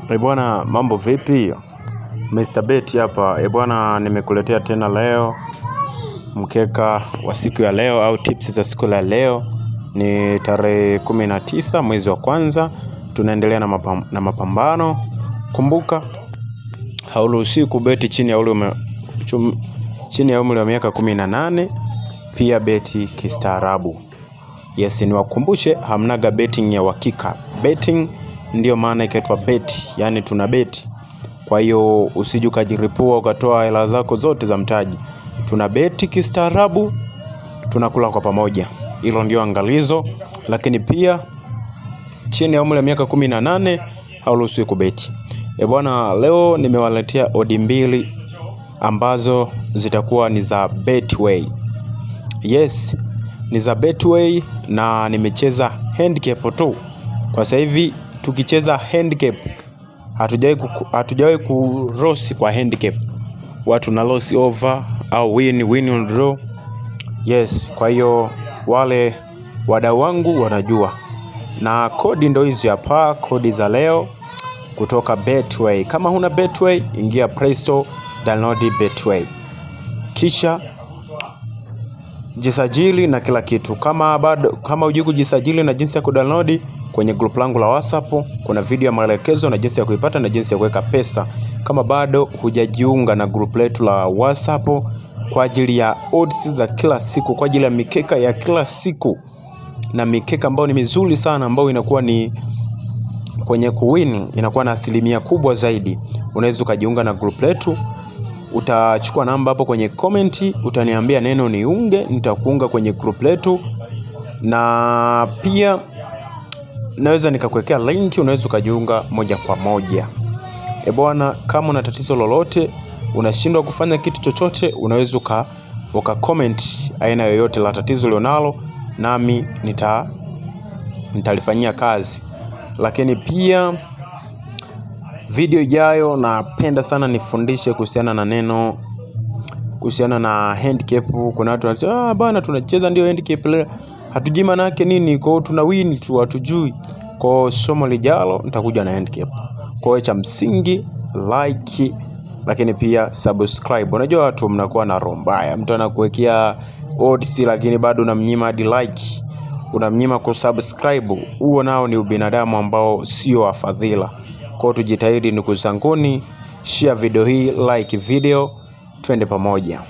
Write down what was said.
Bwana, mambo vipi? Mr. Bet hapa. Bwana, nimekuletea tena leo mkeka wa siku ya leo au tips za siku ya leo. Ni tarehe 19 mwezi wa kwanza. Tunaendelea na mapambano. Kumbuka hauruhusiwi kubeti chini ya umri wa miaka 18. Pia beti kistaarabu. Yes, niwakumbushe hamnaga betting ya uhakika. Betting ndio maana ikaitwa beti, yani tuna beti. Kwa hiyo usije ukajiripua ukatoa hela zako zote za mtaji. Tuna beti kistaarabu, tunakula kwa pamoja. Hilo ndio angalizo. Lakini pia chini ya umri wa miaka 18 hauruhusiwi kubeti. Bwana, leo nimewaletea odi mbili ambazo zitakuwa ni za Betway. Yes, ni za Betway na nimecheza handicap tu. Kwa sasa hivi tukicheza handicap hatujawahi kurosi kwa handicap. Watu na loss over au win on draw. Yes, kwa hiyo wale wadau wangu wanajua. Na kodi ndo hizi hapa, kodi za leo kutoka Betway. Kama huna Betway, ingia Play Store, download Betway. Kisha jisajili na kila kitu. Kama hujui kujisajili na jinsi ya kudownload, kwenye group langu la WhatsApp kuna video ya maelekezo na jinsi ya kuipata na jinsi ya kuweka pesa. Kama bado hujajiunga na group letu la WhatsApp kwa ajili ya odds za kila siku, kwa ajili ya mikeka ya kila siku na mikeka ambayo ni mizuri sana, ambayo inakuwa ni kwenye kuwini inakuwa na asilimia kubwa zaidi, unaweza kujiunga na group letu. Utachukua namba hapo kwenye comment, utaniambia neno niunge, nitakuunga kwenye group letu. Na pia naweza nikakuwekea link, unaweza kujiunga moja kwa moja. Bwana, kama una tatizo lolote, unashindwa kufanya kitu chochote, unaweza uka comment aina yoyote la tatizo ulionalo, nami nitalifanyia kazi. Lakini pia video ijayo napenda sana nifundishe kuhusiana na handicap. Kuna watu wanasema bana tunacheza ndio handicap leo, hatujui maana yake nini, kwa hiyo tuna win tu hatujui. Kwa somo lijalo nitakuja na handicap. Kwa hiyo cha msingi like, lakini pia subscribe. Unajua watu mnakuwa na roho mbaya, mtu anakuwekea odds lakini bado unamnyima hadi like, unamnyima kusubscribe. Huo nao ni ubinadamu ambao sio wa fadhila. Kwa hiyo tujitahidi ndugu zanguni, share video hii, like video, twende pamoja.